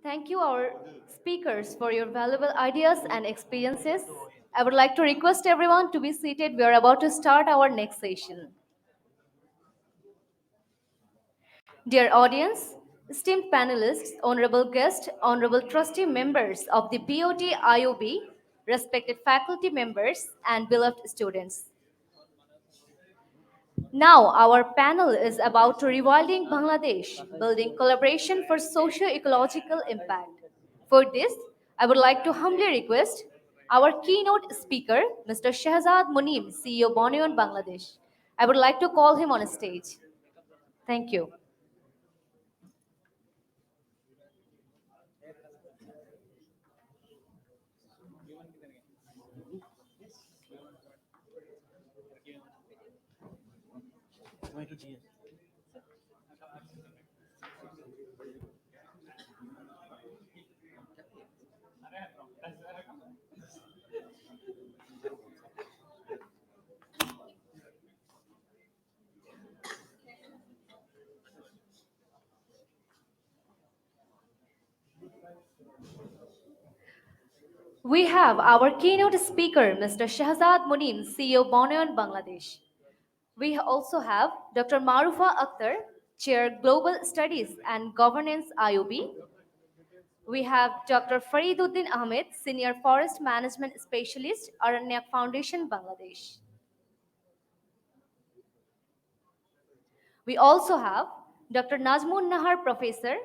Thank you, our speakers, for your valuable ideas and experiences. I would like to request everyone to be seated. We are about to start our next session. Dear audience, esteemed panelists, honorable guests, honorable trustee members of the BOT IOB, respected faculty members, and beloved students. Now, our panel is about to Rewilding Bangladesh, building collaboration for socio-ecological impact. For this, I would like to humbly request our keynote speaker, Mr. Shehzad Munim, CEO Bonoyan Bangladesh. I would like to call him on stage. Thank you. We have our keynote speaker, Mr. Shehzad Munim, CEO Bonoyan Bangladesh. We also have Dr. Marufa Akter, Chair Global Studies and Governance IOB. We have Dr. Farid Uddin Ahmed, Senior Forest Management Specialist, Arannayk Foundation, Bangladesh. We also have Dr. Najmun Nahar, Professor,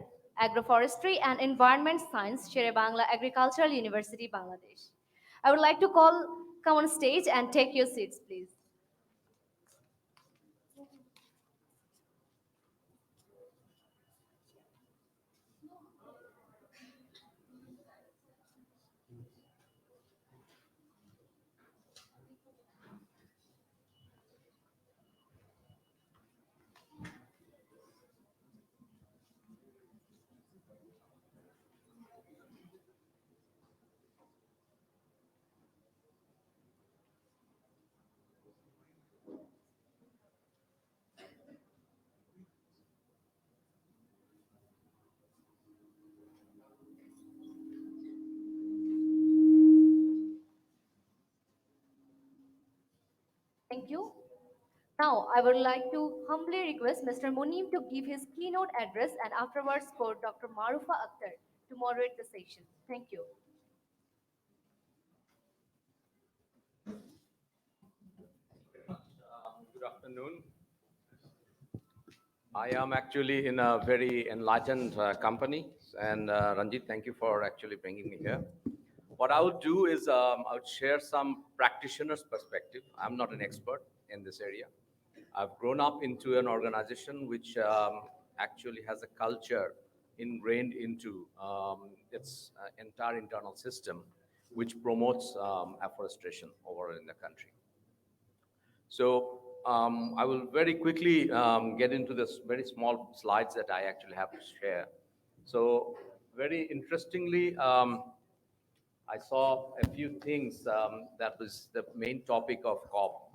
Agroforestry and Environment Science, Shere Bangla Agricultural University, Bangladesh. I would like to come on stage and take your seats, please. Thank you. Now, I would like to humbly request Mr. Munim to give his keynote address and afterwards for Dr. Marufa Akhtar to moderate the session. Thank you. Good afternoon. I am actually in a very enlightened company, and Ranjit, thank you for actually bringing me here. What I would do is I would share some practitioner's perspective. I'm not an expert in this area. I've grown up into an organization which actually has a culture ingrained into its entire internal system, which promotes afforestation over in the country. So I will very quickly get into this very small slides that I actually have to share. So very interestingly, I saw a few things that was the main topic of COP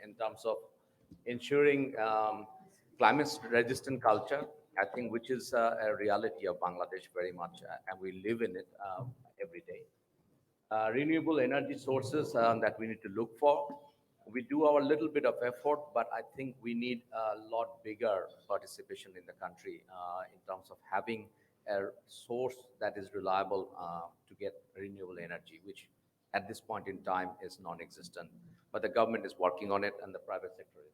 in terms of ensuring climate-resistant culture, I think, which is a reality of Bangladesh very much, and we live in it every day. Renewable energy sources that we need to look for. We do our little bit of effort, but I think we need a lot bigger participation in the country in terms of having a source that is reliable to get renewable energy, which at this point in time is non-existent. But the government is working on it, and the private sector is.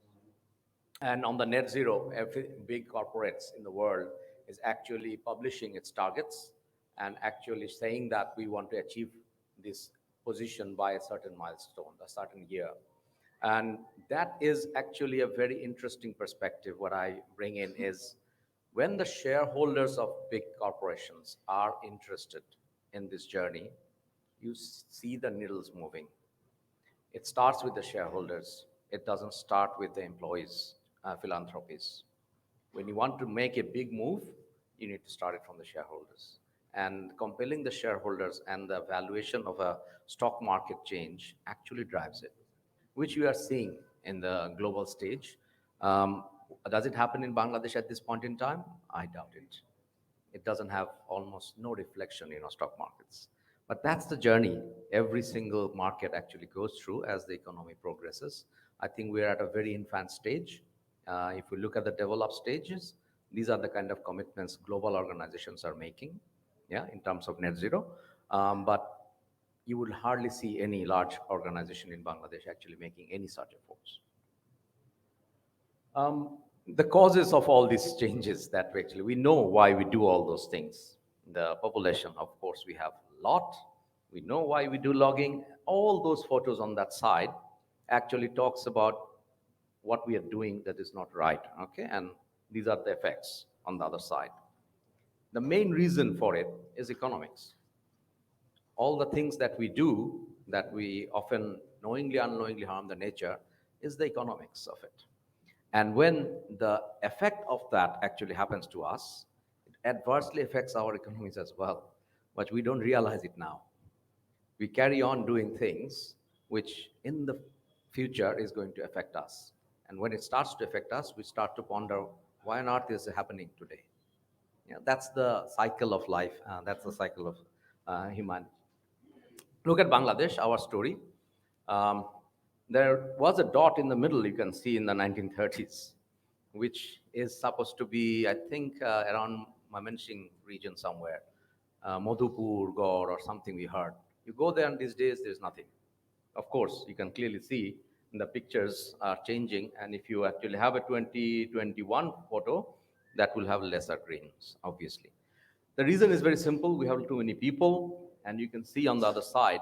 And on the net zero, every big corporates in the world is actually publishing its targets and actually saying that we want to achieve this position by a certain milestone, a certain year. And that is actually a very interesting perspective. What I bring in is when the shareholders of big corporations are interested in this journey, you see the needles moving. It starts with the shareholders. It doesn't start with the employees, philanthropies. When you want to make a big move, you need to start it from the shareholders. And compelling the shareholders and the valuation of a stock market change actually drives it, which we are seeing in the global stage. Does it happen in Bangladesh at this point in time? I doubt it. it doesn't have almost no reflection in our stock markets. But that's the journey every single market actually goes through as the economy progresses. I think we're at a very infant stage. If we look at the developed stages, these are the kind of commitments global organizations are making, yeah, in terms of net zero. But you will hardly see any large organization in Bangladesh actually making any such efforts. The causes of all these changes that we know why we do all those things. The population, of course, we have a lot. We know why we do logging. All those photos on that side actually talks about what we are doing that is not right. Okay, and these are the effects on the other side. The main reason for it is economics. All the things that we do that we often knowingly unknowingly harm the nature is the economics of it. And when the effect of that actually happens to us, it adversely affects our economies as well, but we don't realize it now. We carry on doing things which in the future is going to affect us. And when it starts to affect us, we start to ponder, why on earth is it happening today? Yeah, that's the cycle of life. That's the cycle of humanity. Look at Bangladesh, our story. Um, there was a dot in the middle you can see in the 1930s, which is supposed to be, I think, around Mymensingh region somewhere, Madhupur, Gaur, or something we heard. You go there, and these days there's nothing. Of course, you can clearly see the pictures are changing, and if you actually have a 2021 photo, that will have lesser greens, obviously. The reason is very simple. We have too many people, and you can see on the other side,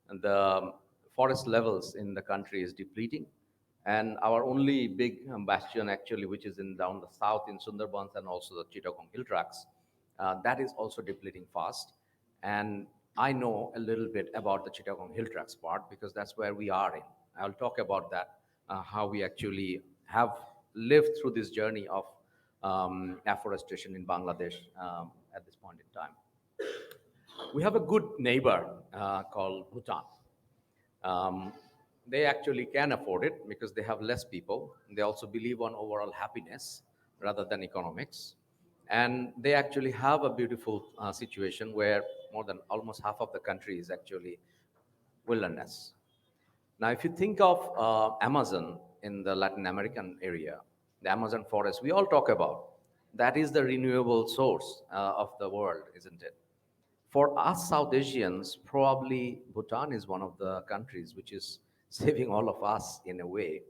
the forest levels in the country is depleting. And our only big bastion, actually, which is in down the south in Sundarbans and also the Chittagong hill tracts, that is also depleting fast. And I know a little bit about the Chittagong hill tracts part because that's where we are in. I'll talk about that, how we actually have lived through this journey of afforestation in Bangladesh at this point in time. We have a good neighbor called Bhutan. Um, they actually can afford it because they have less people. They also believe on overall happiness rather than economics. And they actually have a beautiful situation where more than almost half of the country is actually wilderness. Now, if you think of Amazon in the Latin American area, the Amazon forest we all talk about, that is the renewable source of the world, isn't it? For us South Asians, probably Bhutan is one of the countries which is saving all of us in a way.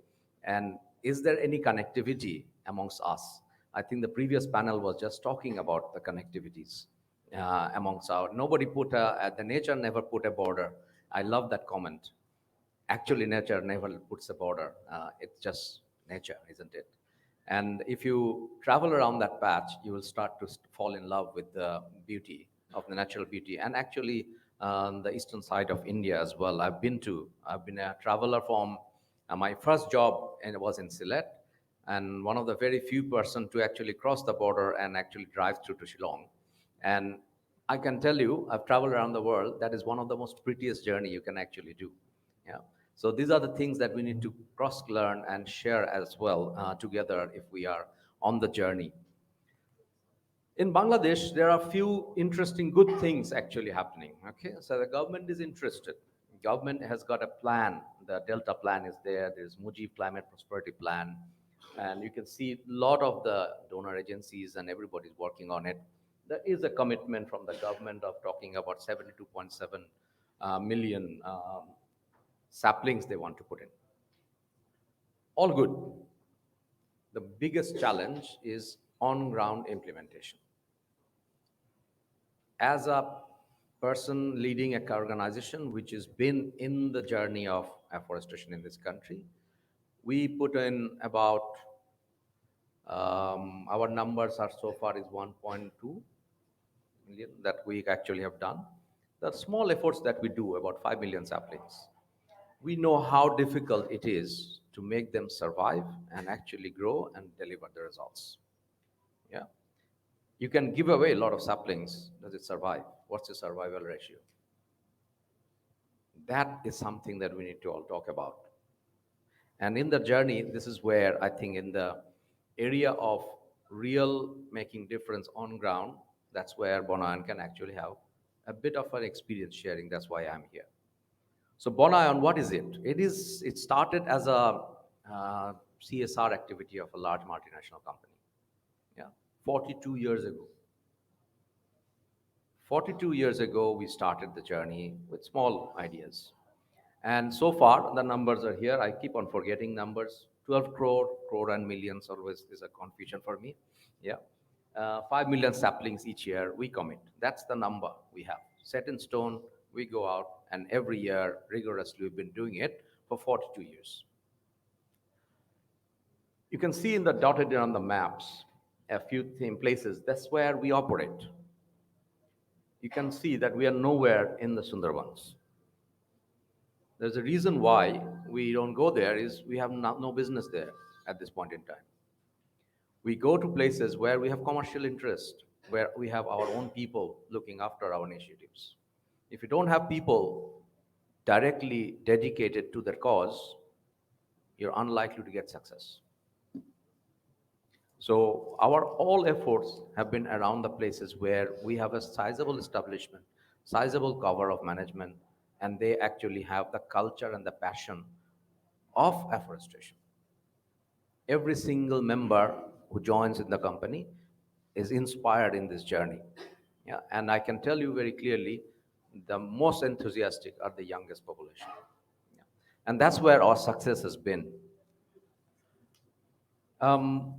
And is there any connectivity amongst us? I think the previous panel was just talking about the connectivities amongst our. Nobody put the nature never put a border. I love that comment. Actually, nature never puts a border. It's just nature, isn't it? And if you travel around that patch, you will start to fall in love with the beauty of the natural beauty. And actually, the eastern side of India as well. I've been a traveler from my first job, and it was in Sylhet, and one of the very few person to actually cross the border and actually drive through to Shillong. And I can tell you, I've traveled around the world. That is one of the most prettiest journey you can actually do. Yeah. So these are the things that we need to cross learn and share as well together if we are on the journey. In Bangladesh, there are few interesting good things actually happening. Okay, so the government is interested. Government has got a plan. The Delta plan is there. There's Mujib Climate Prosperity Plan, and you can see a lot of the donor agencies and everybody's working on it. There is a commitment from the government of talking about 72.7 million saplings they want to put in. All good. The biggest challenge is on ground implementation. As a person leading a organization which has been in the journey of afforestation in this country, we put in about our numbers are so far is 1.2 million that we actually have done. The small efforts that we do, about 5 million saplings, we know how difficult it is to make them survive and actually grow and deliver the results. Yeah. You can give away a lot of saplings. Does it survive? What's the survival ratio? That is something that we need to all talk about. And in the journey, this is where I think in the area of real making difference on ground, That's where Bonoyan can actually have a bit of an experience sharing. That's why I'm here. So Bonoyan, what is it? It started as a uh, CSR activity of a large multinational company. Yeah, 42 years ago. 42 years ago, we started the journey with small ideas. And so far, the numbers are here. I keep on forgetting numbers. 12 crore, crore and millions always is a confusion for me. Yeah. 5 million saplings each year we commit. That's the number we have. Set in stone, we go out, and every year, rigorously, we've been doing it for 42 years. You can see in the dotted on the maps a few places. That's where we operate. You can see that we are nowhere in the Sundarbans. There's a reason why we don't go there is we have no business there at this point in time. We go to places where we have commercial interest, where we have our own people looking after our initiatives. If you don't have people directly dedicated to their cause, you're unlikely to get success. So our all efforts have been around the places where we have a sizable establishment, sizable cover of management, and they actually have the culture and the passion of afforestation. Every single member who joins in the company is inspired in this journey. Yeah, and I can tell you very clearly, the most enthusiastic are the youngest population. Yeah. And that's where our success has been. Um,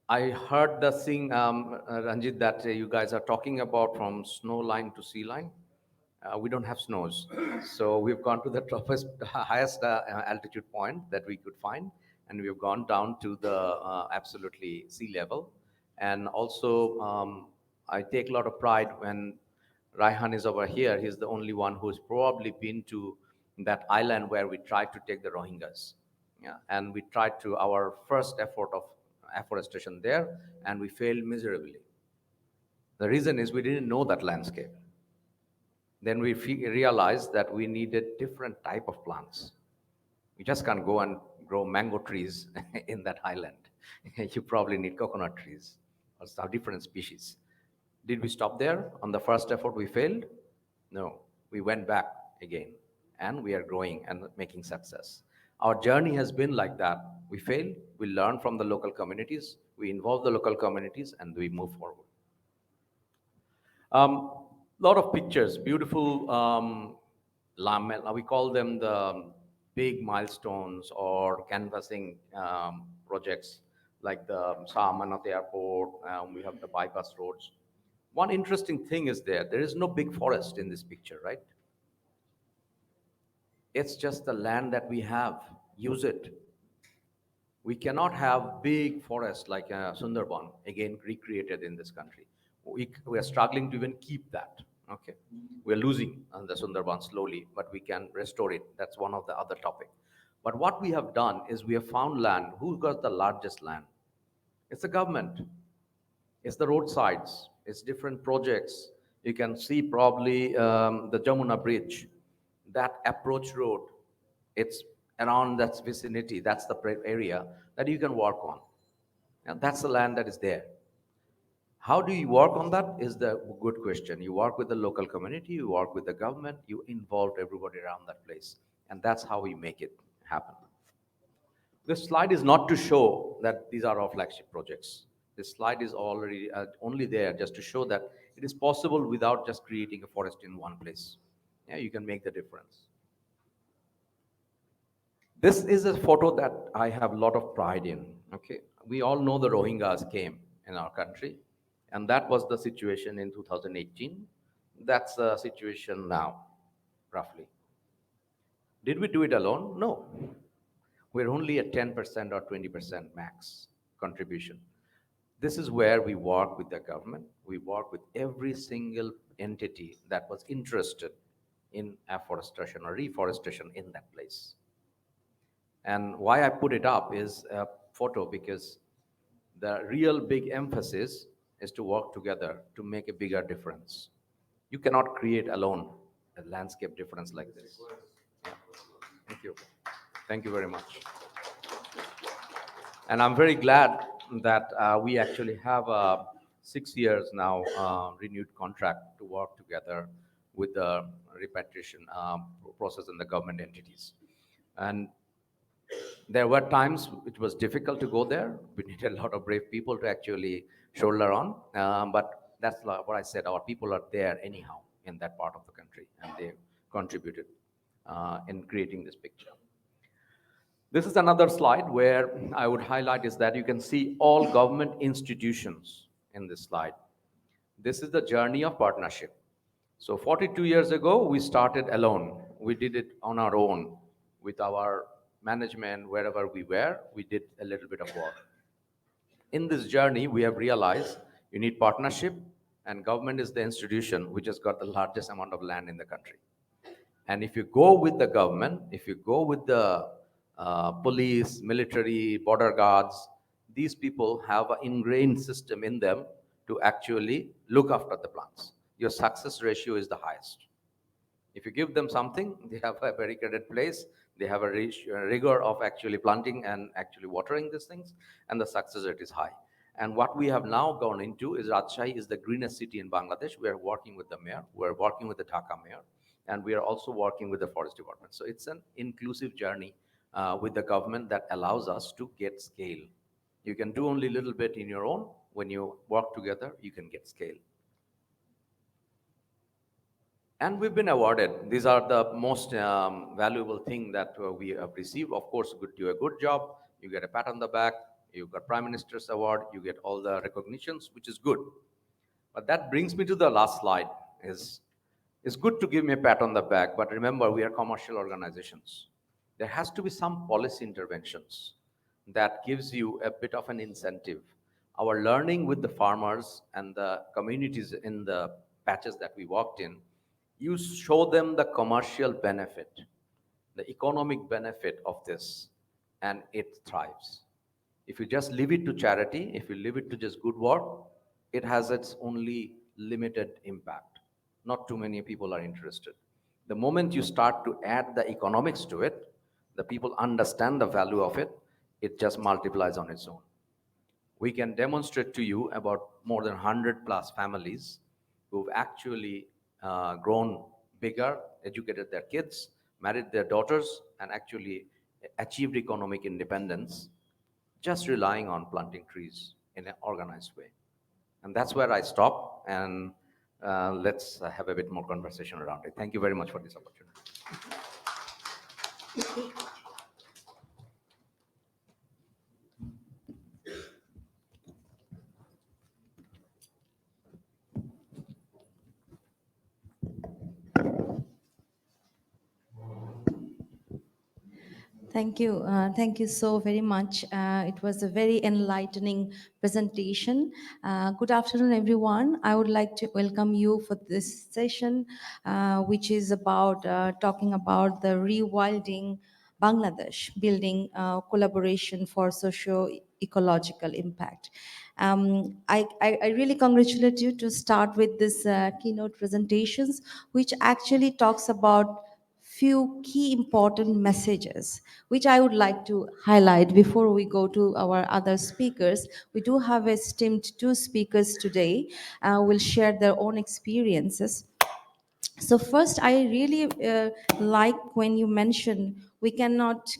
I heard the thing, Ranjit, that you guys are talking about from snow line to sea line. We don't have snows, so we've gone to the toughest, highest altitude point that we could find, and we've gone down to the absolutely sea level. And also, I take a lot of pride when Raihan is over here. He's the only one who's probably been to that island where we tried to take the Rohingyas. Yeah, and we tried to our first effort of afforestation there, and we failed miserably. The reason is we didn't know that landscape. Then we realized that we needed different type of plants. You just can't go and grow mango trees in that island. You probably need coconut trees or some different species. Did we stop there? On the first effort, we failed? No. We went back again and we are growing and making success. Our journey has been like that. We fail, we learn from the local communities, we involve the local communities, and we move forward. Lot of pictures, beautiful. We call them the big milestones or canvassing projects, like the Samanat Airport. We have the bypass roads. One interesting thing is there is no big forest in this picture, right? It's just the land that we have. Use it. We cannot have big forests like Sundarban, again recreated in this country. We are struggling to even keep that. Okay, we are losing the Sundarban slowly, but we can restore it. That's one of the other topic. But what we have done is we have found land. Who got the largest land? It's the government. It's the roadsides. It's different projects. You can see probably the Jamuna Bridge, that approach road. It's around that vicinity. That's the area that you can work on. And that's the land that is there. How do you work on that is the good question. You work with the local community, you work with the government, you involve everybody around that place. And that's how we make it happen. This slide is not to show that these are our flagship projects. This slide is already only there just to show that it is possible without just creating a forest in one place. Yeah, you can make the difference. This is a photo that I have a lot of pride in. Okay, we all know the Rohingyas came in our country, and that was the situation in 2018. That's the situation now, roughly. Did we do it alone? No. We're only at 10% or 20% max contribution. This is where we work with the government. We work with every single entity that was interested in afforestation or reforestation in that place. And why I put it up is a photo because the real big emphasis is to work together to make a bigger difference. You cannot create alone a landscape difference like this. Yeah. Thank you. Thank you very much. And I'm very glad that we actually have 6 years now renewed contract to work together with the repatriation process in the government entities. And there were times it was difficult to go there. We needed a lot of brave people to actually shoulder on. But that's what I said. Our people are there anyhow in that part of the country, and they contributed in creating this picture. This is another slide where I would highlight is that you can see all government institutions in this slide. This is the journey of partnership. So 42 years ago, we started alone. We did it on our own with our management, wherever we were, we did a little bit of work. In this journey, we have realized you need partnership, and government is the institution which has got the largest amount of land in the country. And if you go with the government, if you go with the police, military, border guards, these people have an ingrained system in them to actually look after the plants. Your success ratio is the highest. If you give them something, they have a barricaded place, they have a rigor of actually planting and actually watering these things, and the success rate is high. And what we have now gone into is Rajshahi is the greenest city in Bangladesh. We are working with the mayor, we are working with the Dhaka mayor, and we are also working with the forest department. So it's an inclusive journey with the government that allows us to get scale. You can do only a little bit in your own. When you work together, you can get scale. And we've been awarded. These are the most valuable thing that we have received. Of course, do a good job, you get a pat on the back, you got Prime Minister's award, you get all the recognitions, which is good. But that brings me to the last slide. Is it's good to give me a pat on the back, but remember, we are commercial organizations. There has to be some policy interventions that gives you a bit of an incentive. Our learning with the farmers and the communities in the patches that we walked in, you show them the commercial benefit, the economic benefit of this, and it thrives. If you just leave it to charity, if you leave it to just good work, it has its only limited impact. Not too many people are interested. The moment you start to add the economics to it, the people understand the value of it, it just multiplies on its own. We can demonstrate to you about more than 100 plus families who've actually grown bigger, educated their kids, married their daughters, and actually achieved economic independence just relying on planting trees in an organized way. And that's where I stop, and let's have a bit more conversation around it. Thank you very much for this opportunity. Thank you. Thank you so very much. It was a very enlightening presentation. Good afternoon, everyone. I would like to welcome you for this session, which is about talking about the Rewilding Bangladesh, building collaboration for socio-ecological impact. I really congratulate you to start with this keynote presentations, which actually talks about few key important messages which I would like to highlight before we go to our other speakers. We do have esteemed two speakers today, will share their own experiences. So first, I really like when you mention we cannot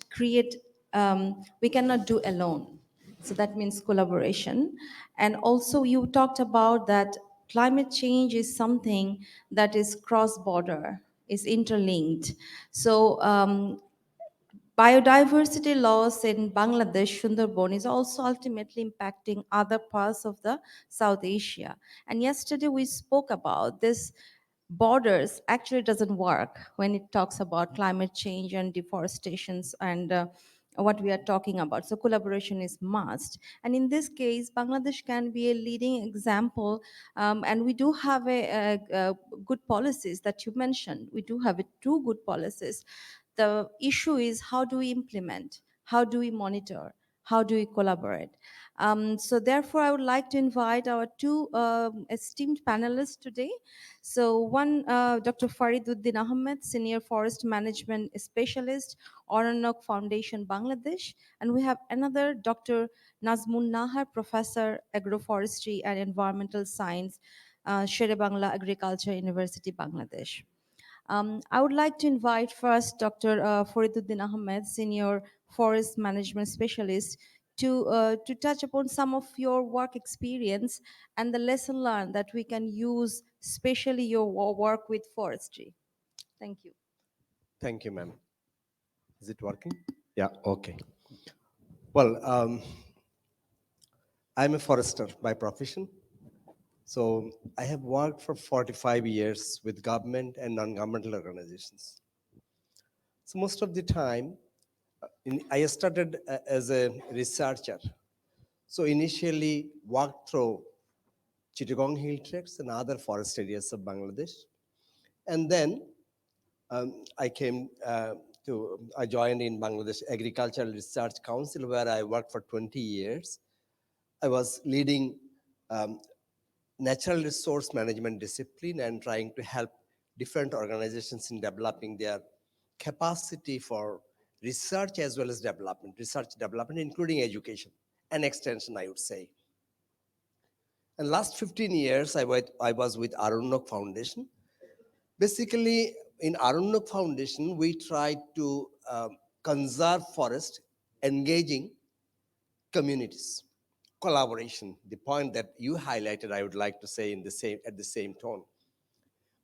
do alone. So that means collaboration. And also you talked about that climate change is something that is cross-border, is interlinked. So biodiversity loss in Bangladesh, Sundarban, is also ultimately impacting other parts of the South Asia. And yesterday we spoke about this borders actually doesn't work when it talks about climate change and deforestations and what we are talking about. So collaboration is must. And in this case, Bangladesh can be a leading example. And we do have a good policies that you mentioned. We do have two good policies. The issue is how do we implement? How do we monitor? How do we collaborate? So therefore, I would like to invite our two esteemed panelists today. So one, Dr. Farid Uddin Ahmed, Senior Forest Management Specialist, Arannayk Foundation, Bangladesh. And we have another, Dr. Nazmun Nahar, Professor, Agroforestry and Environmental Science, Sher-e-Bangla Agriculture University, Bangladesh. I would like to invite first Dr. Fariduddin Ahmed, Senior Forest Management Specialist, to touch upon some of your work experience and the lesson learned that we can use, especially your work with forestry. Thank you. Thank you, ma'am. Is it working? Yeah, okay. Well, I'm a forester by profession. So I have worked for 45 years with government and non-governmental organizations. So most of the time, I started as a researcher. So initially worked through Chittagong Hill Tracts and other forest areas of Bangladesh. And then I joined in Bangladesh Agricultural Research Council, where I worked for 20 years. I was leading natural resource management discipline and trying to help different organizations in developing their capacity for research as well as research development, including education and extension, I would say. And last 15 years, I was with Arannayk Foundation. Basically, in Arannayk Foundation, we try to conserve forest, engaging communities, collaboration. The point that you highlighted, I would like to say at the same tone.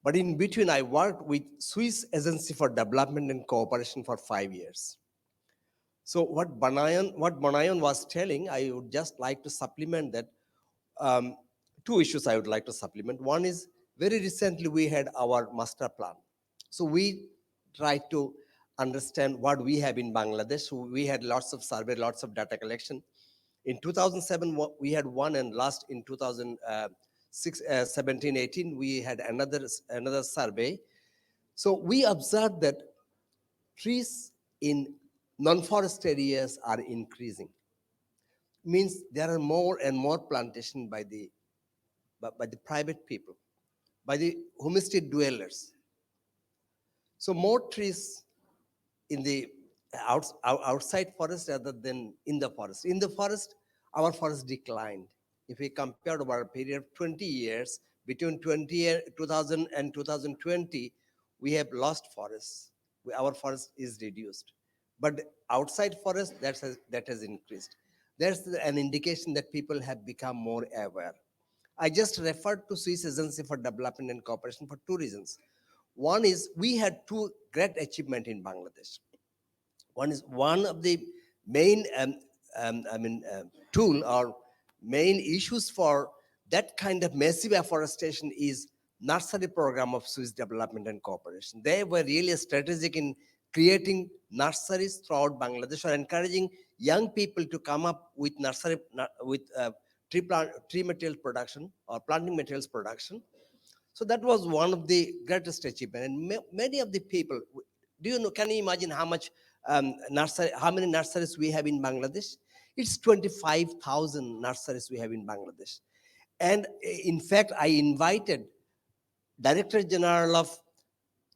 But in between, I worked with Swiss Agency for Development and Cooperation for 5 years. So what Bonoyan was telling, I would just like to supplement that. um, Two issues I would like to supplement. One is, very recently we had our master plan. So we tried to understand what we have in Bangladesh. So we had lots of survey, lots of data collection. In 2007, we had one, and last in 2017, 18, we had another survey. So we observed that trees in non-forest areas are increasing. Means there are more and more plantation by the private people, by the homestead dwellers. So more trees in the outside forest rather than in the forest. In the forest, our forest declined. If we compare over a period of 20 years, between 2000 and 2020, we have lost forests. Our forest is reduced. But outside forest, that has increased. There's an indication that people have become more aware. I just referred to Swiss Agency for Development and Cooperation for two reasons. One is, we had two great achievements in Bangladesh. One of the main tool or main issues for that kind of massive afforestation is nursery program of Swiss Development and Cooperation. They were really strategic in creating nurseries throughout Bangladesh, or encouraging young people to come up with tree material production or planting materials production. So that was one of the greatest achievement. And many of the people, do you know, can you imagine how many nurseries we have in Bangladesh? It's 25,000 nurseries we have in Bangladesh. And in fact, I invited Director General of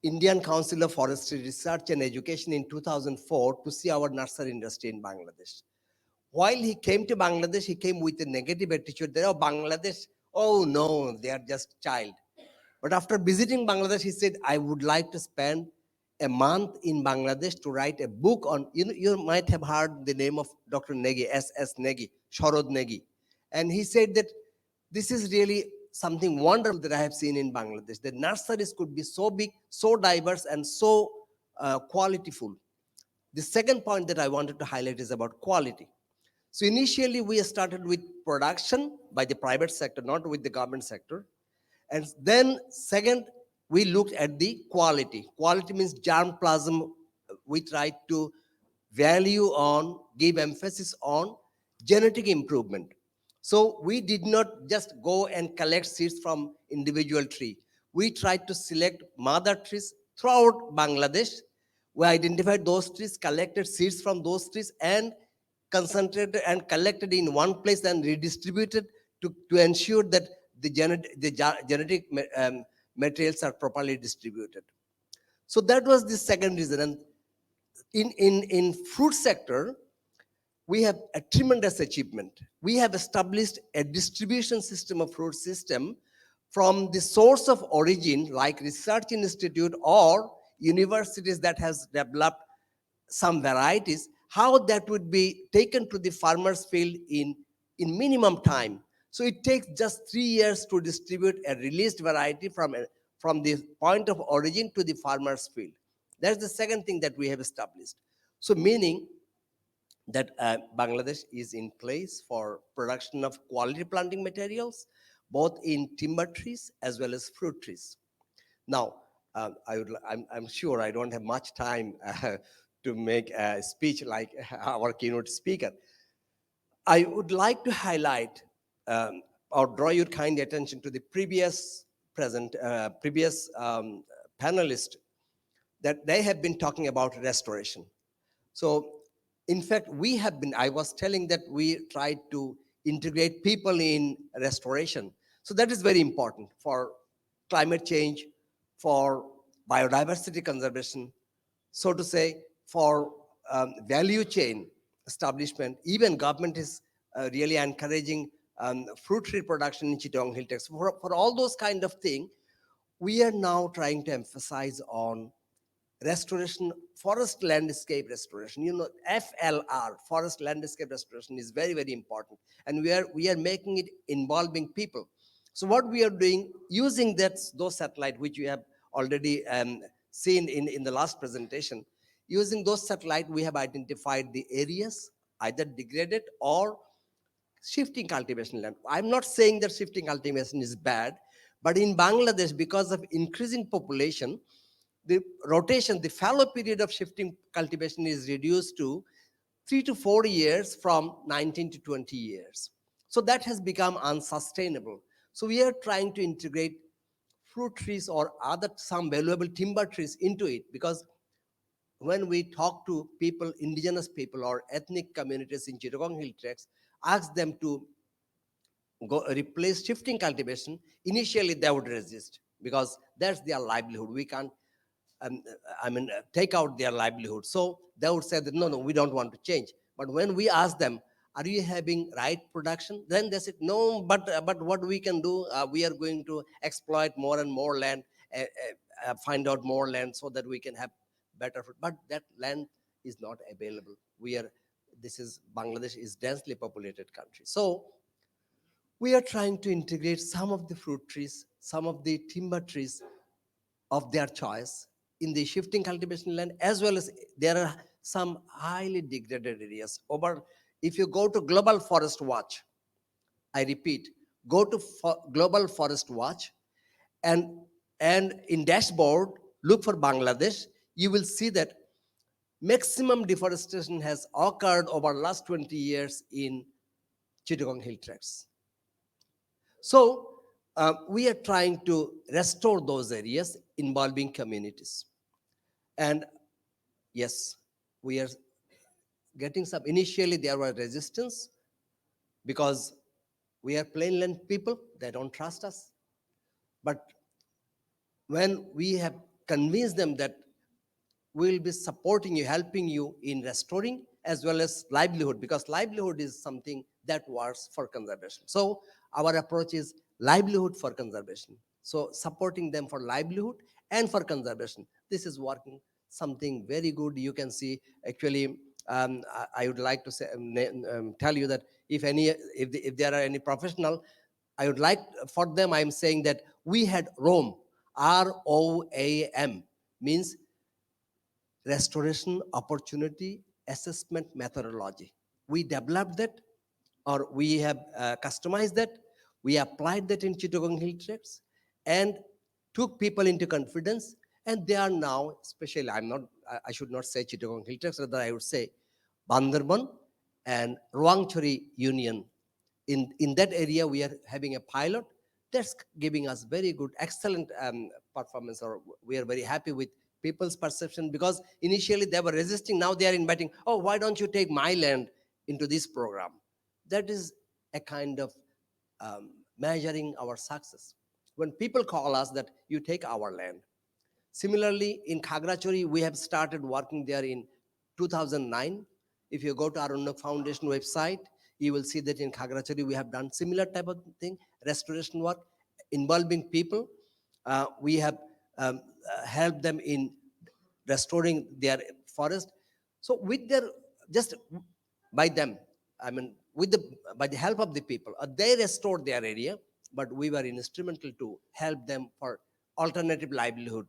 Indian Council of Forestry Research and Education in 2004 to see our nursery industry in Bangladesh. While he came to Bangladesh, he came with a negative attitude that, oh, Bangladesh, oh no, they are just child. But after visiting Bangladesh, he said, I would like to spend a month in Bangladesh to write a book on, you might have heard the name of Dr. Negi, S.S. Negi, Sharad Negi. And he said that this is really something wonderful that I have seen in Bangladesh. The nurseries could be so big, so diverse, and so qualityful. The second point that I wanted to highlight is about quality. So initially, we started with production by the private sector, not with the government sector. And then second, we looked at the quality. Quality means germplasm. We tried to give emphasis on genetic improvement. So we did not just go and collect seeds from individual tree. We tried to select mother trees throughout Bangladesh. We identified those trees, collected seeds from those trees, and concentrated and collected in one place and redistributed to ensure that the genetic materials are properly distributed. So that was the second reason. And in fruit sector, we have a tremendous achievement. We have established a distribution system of fruit system from the source of origin, like research institute or universities that has developed some varieties, how that would be taken to the farmer's field in minimum time. So it takes just 3 years to distribute a released variety from the point of origin to the farmer's field. That's the second thing that we have established. So meaning that Bangladesh is in place for production of quality planting materials, both in timber trees as well as fruit trees. Now, I'm sure I don't have much time to make a speech like our keynote speaker. I would like to highlight or draw your kind attention to the previous panelist that they have been talking about restoration. So, in fact, I was telling that we tried to integrate people in restoration. So, that is very important for climate change, for biodiversity conservation, so to say, for value chain establishment. Even government is really encouraging fruit tree production in Chittagong Hill Tracts. For all those kind of things, we are now trying to emphasize on restoration, forest landscape restoration. FLR, forest landscape restoration, is very, very important, and we are making it involving people. So what we are doing, using those satellite which we have already seen in the last presentation, using those satellite, we have identified the areas either degraded or shifting cultivation land. I'm not saying that shifting cultivation is bad, but in Bangladesh, because of increasing population, the rotation, the fallow period of shifting cultivation is reduced to 3 to 4 years from 19 to 20 years. So that has become unsustainable. So we are trying to integrate fruit trees or other some valuable timber trees into it, because when we talk to people, indigenous people or ethnic communities in Chittagong Hill Tracts, ask them to go replace shifting cultivation, initially they would resist because that's their livelihood. We can't um, take out their livelihood. So they would say that, no, no, we don't want to change. But when we ask them, are you having right production? Then they said, no, but what we can do, we are going to exploit more and more land, find out more land so that we can have better food. But that land is not available. Bangladesh is densely populated country. So we are trying to integrate some of the fruit trees, some of the timber trees of their choice in the shifting cultivation land, as well as there are some highly degraded areas. If you go to Global Forest Watch, I repeat, go to Global Forest Watch, and in dashboard look for Bangladesh. You will see that maximum deforestation has occurred over last 20 years in Chittagong Hill Tracts. So we are trying to restore those areas involving communities. And yes, we are getting some. Initially, there were resistance because we are plain land people. They don't trust us. But when we have convinced them that we will be supporting you, helping you in restoring as well as livelihood, because livelihood is something that works for conservation. So our approach is livelihood for conservation. So supporting them for livelihood and for conservation. This is working something very good. You can see actually. I would like to say, tell you that if there are any professional, I would like for them. I'm saying that we had ROAM, ROAM, means restoration opportunity assessment methodology. We developed that, or we have customized that. We applied that in Chittagong Hill Tracts and took people into confidence. And they are now, especially, I should not say Chittagong Hill Tracts, rather I would say Bandarban and Ruangchori Union. In that area, we are having a pilot that's giving us very good, excellent performance, or we are very happy with people's perception, because initially they were resisting. Now they are inviting, oh, why don't you take my land into this program? That is a kind of measuring our success. When people call us that you take our land. Similarly, in Khagrachori, we have started working there in 2009. If you go to Arannayk Foundation website, you will see that in Khagrachari we have done similar type of thing, restoration work involving people. We have helped them in restoring their forest. So with their, just by them, I mean, with the, by the help of the people, they restored their area, but we were instrumental to help them for alternative livelihood.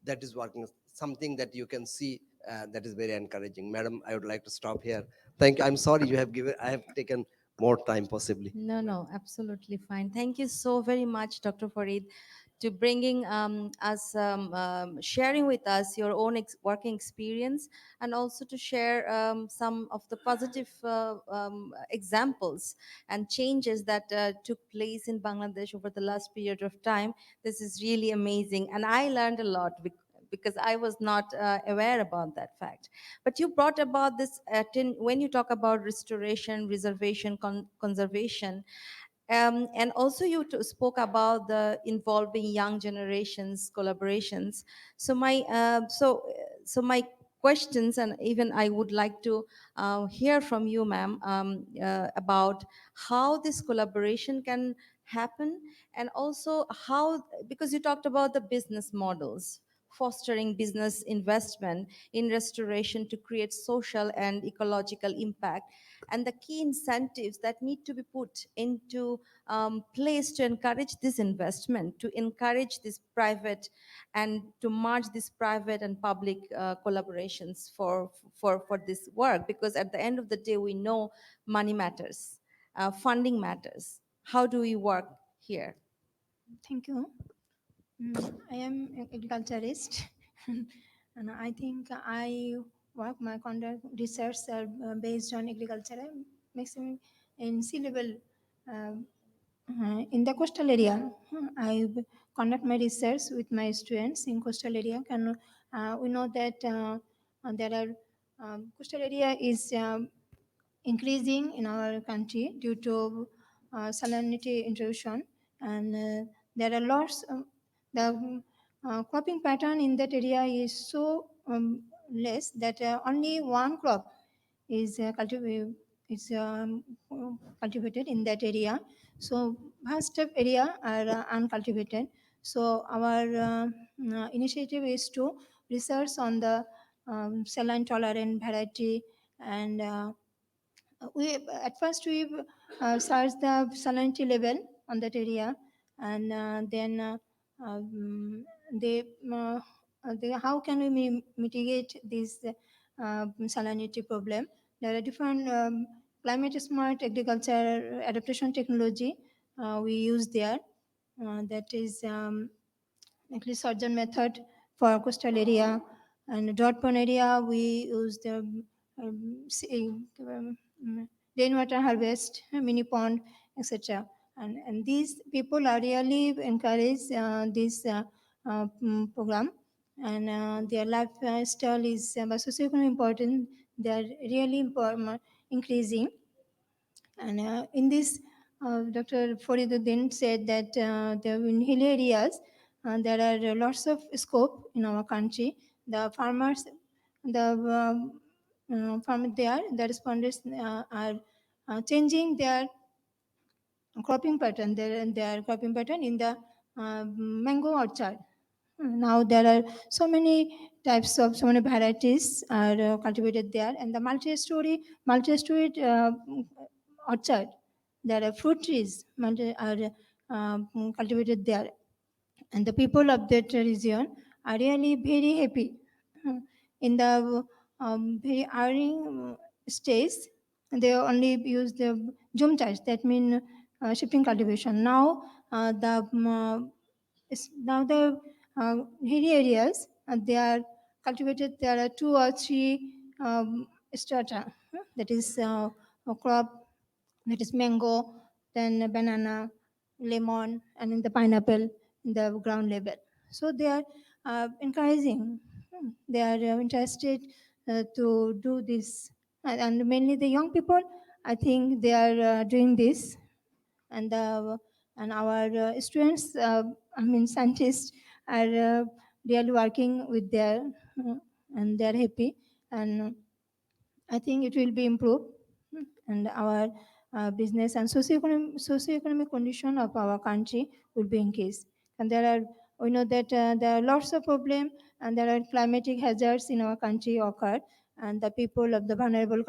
That is working, something that you can see, that is very encouraging. Madam, I would like to stop here. Thank you. I'm sorry you have given, I have taken more time possibly. No, no, absolutely fine. Thank you so very much, Dr. Farid, to bringing us, sharing with us your own working experience, and also to share some of the positive examples and changes that took place in Bangladesh over the last period of time. This is really amazing, and I learned a lot because I was not aware about that fact. But you brought about this when you talk about restoration, reservation, conservation, and also you spoke about the involving young generations collaborations. So my questions, and even I would like to hear from you, ma'am, about how this collaboration can happen, and also how, because you talked about the business models, fostering business investment in restoration to create social and ecological impact, and the key incentives that need to be put into place to encourage this investment, to encourage this private, and to merge this private and public collaborations for this work. Because at the end of the day, we know money matters, funding matters. How do we work here? Thank you. I am an agriculturist, and I think I work my conduct research are based on agriculture, maximum in sea level. In the coastal area, I conduct my research with my students in coastal area. And we know that there are coastal area is increasing in our country due to salinity intrusion, and there are lots of the cropping pattern in that area is so less that only one crop is cultivated in that area. So vast of area are uncultivated. So our initiative is to research on the saline tolerant variety, and we at first we search the salinity level on that area, and then they, how can we mitigate this salinity problem. There are different climate smart agriculture adaptation technology we use there, that is actually surgeon method for coastal area, and drought prone area we use the rainwater harvest, mini pond, etc. And these people are really encouraged this program, and their lifestyle is socioeconomic important. They are really important, increasing. And in this, Dr. Fariduddin said that in hill areas, there are lots of scope in our country. The farmers, the farmers there, the respondents are changing their cropping pattern, their cropping pattern in the mango orchard. Now there are so many types of, so many varieties are cultivated there, and the multi-story orchard. There are fruit trees are cultivated there, and the people of that region are really very happy. In the very early stage, they only use the zoom types, that mean shifting cultivation. Now now the hilly areas, they are cultivated. There are 2 or 3 strata, that is a crop, that is mango, then banana, lemon, and in the pineapple in the ground level. So they are encouraging. They are interested to do this, and mainly the young people. I think they are doing this, and and our students, I mean scientists, are really working with their, and they are happy. And I think it will be improved, and our business and socioeconomic condition of our country will be increased. And we know that there are lots of problems, and there are climatic hazards in our country occur, and the people of the vulnerable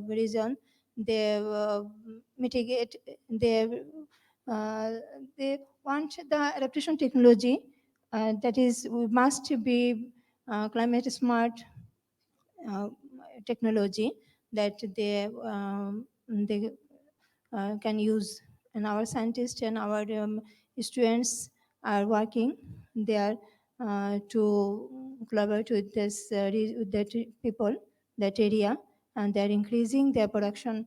region, they mitigate, uh, they want the adaptation technology that is must be climate smart uh, technology that they can use, and our scientists and our students are working there to collaborate with with that people, that area, and they're increasing their production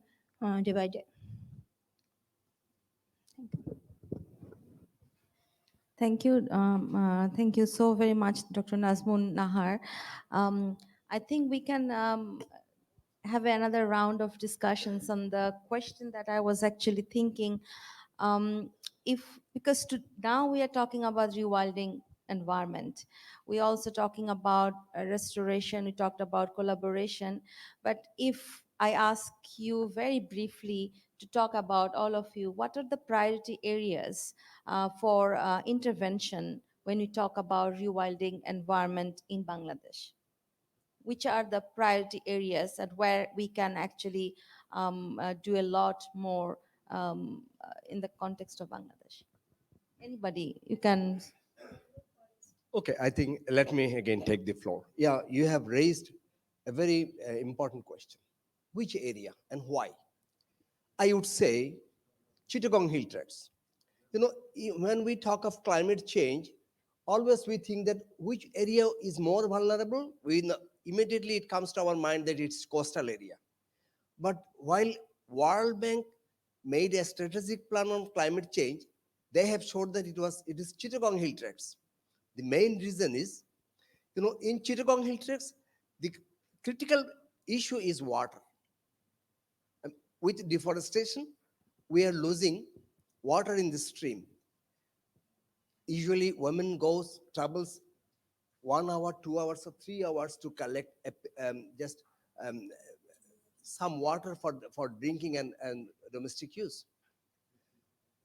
day by day. Thank you so very much, Dr. Nazmun Nahar. Um, I think we can have another round of discussions on the question that I was actually thinking. Um, if because now we are talking about rewilding environment, we also talking about restoration. We talked about collaboration, but if I ask you very briefly to talk about all of you, what are the priority areas for intervention when we talk about rewilding environment in Bangladesh? Which are the priority areas and where we can actually do a lot more in the context of Bangladesh? Anybody, you can. Okay, I think let me again take the floor. Yeah, you have raised a very important question. Which area and why? I would say Chittagong Hill Tracts. You know, when we talk of climate change, always we think that which area is more vulnerable. Immediately it comes to our mind that it's coastal area. But while World Bank made a strategic plan on climate change, they have showed that it is Chittagong Hill Tracts. The main reason is, you know, in Chittagong Hill Tracts, the critical issue is water. With deforestation, we are losing water in the stream. Usually, women goes travels 1 hour, 2 hours, or 3 hours to collect just um, some water for drinking and domestic use.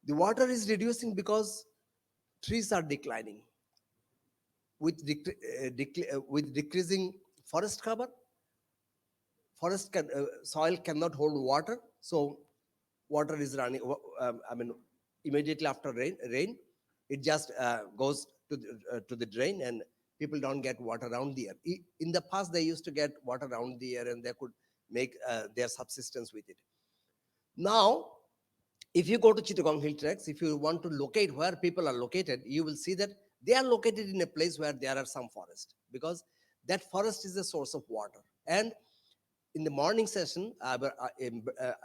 The water is reducing because trees are declining. With decreasing forest cover, soil cannot hold water, so water is running. I mean, immediately after rain, it just goes to the drain, and people don't get water around the year. In the past, they used to get water around the year, and they could make their subsistence with it. Now, if you go to Chittagong Hill Tracts, if you want to locate where people are located, you will see that they are located in a place where there are some forest, because that forest is the source of water. And in the morning session,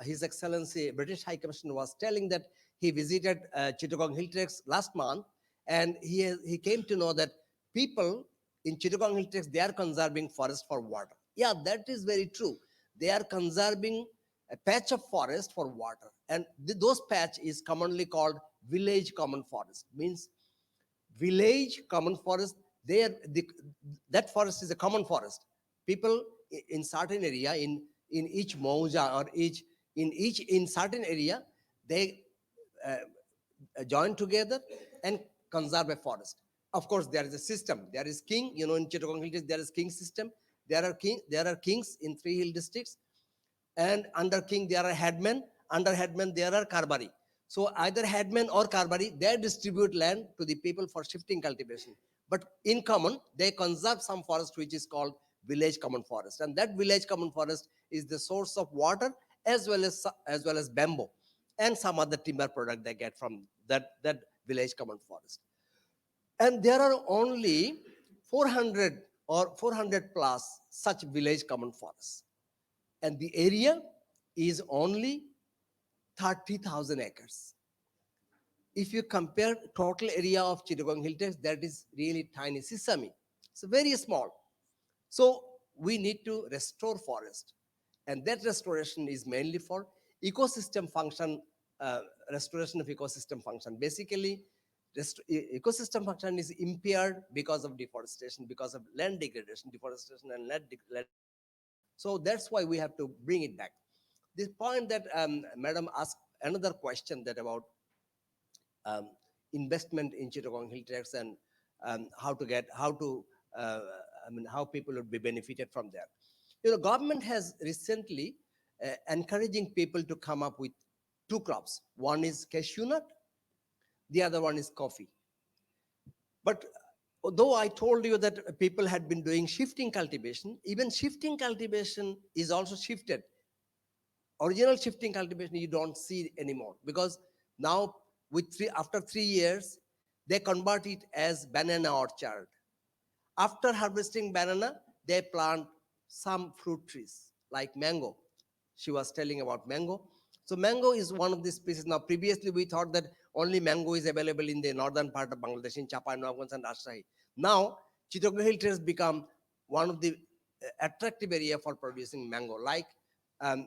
His Excellency British High Commissioner was telling that he visited Chittagong Hill Tracts last month, and he came to know that people in Chittagong Hill Tracts, they are conserving forest for water. Yeah, that is very true. They are conserving a patch of forest for water, and those patch is commonly called village common forest. Means village common forest. That forest is a common forest. People in certain area, in each mauja, or in certain area, they uh, join together and conserve a forest. Of course, there is a system. There is king. You know, in Chittagong Hill, there is king system. There are kings in 3 hill districts, and under king there are headmen, under headmen there are karbari. So either headmen or karbari, they distribute land to the people for shifting cultivation, but in common they conserve some forest which is called village common forest, and that village common forest is the source of water, as well as bamboo and some other timber product they get from that village common forest. And there are only 400 or 400 plus such village common forests, and the area is only 30,000 acres. If you compare total area of Chittagong Hill Tracts, that is really tiny sesame. It's very small. So we need to restore forest, and that restoration is mainly for ecosystem function, restoration of ecosystem function. Basically, ecosystem function is impaired because of deforestation, because of land degradation, deforestation and land degradation. So that's why we have to bring it back. This point that Madam asked another question that about um, investment in Chittagong Hill Tracts and how to, uh, how people would be benefited from that. Government has recently encouraging people to come up with two crops. One is cashew nut, the other one is coffee. But though I told you that people had been doing shifting cultivation, even shifting cultivation is also shifted. Original shifting cultivation you don't see anymore, because now after 3 years they convert it as banana orchard. After harvesting banana, they plant some fruit trees like mango. She was telling about mango. So mango is one of the species. Now previously we thought that only mango is available in the northern part of Bangladesh, in Chapai and Rajshahi. Now Chittagong Hill Tracts become one of the attractive area for producing mango. Like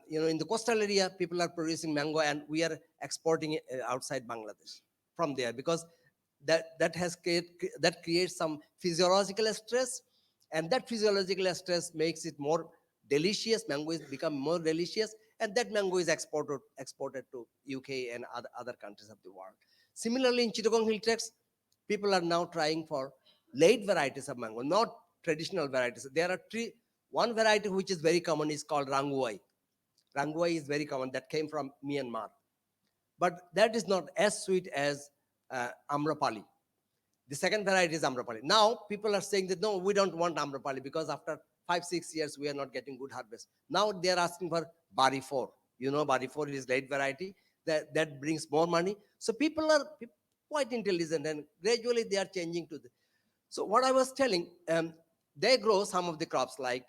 in the coastal area, people are producing mango, and we are exporting it outside Bangladesh from there, because that creates some physiological stress, and that physiological stress makes it more delicious. Mango is become more delicious, and that mango is exported to UK and other countries of the world. Similarly, in Chittagong Hill Tracts, people are now trying for late varieties of mango, not traditional varieties. There are one variety which is very common is called Ranguai. Ranguai is very common, that came from Myanmar, but that is not as sweet as Amrapali. The second variety is Amrapali. Now people are saying that no, we don't want Amrapali because after 5-6 years we are not getting good harvest. Now they are asking for Bari 4. Bari 4 is late variety that brings more money. So people are quite intelligent, and gradually they are changing to the. So what I was telling, they grow some of the crops like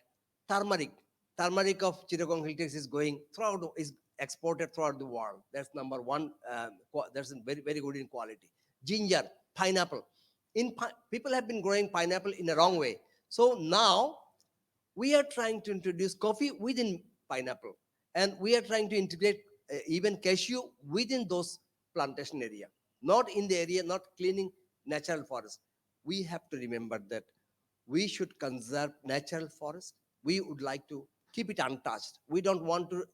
turmeric. Turmeric of Chittagong Hill Tracts is going throughout, is exported throughout the world. That's number one. That's very very good in quality. Ginger, pineapple. People have been growing pineapple in a wrong way. So now we are trying to introduce coffee within pineapple, and we are trying to integrate even cashew within those plantation area, not in the area, not cleaning natural forest. We have to remember that we should conserve natural forest. We would like to keep it untouched. We don't want to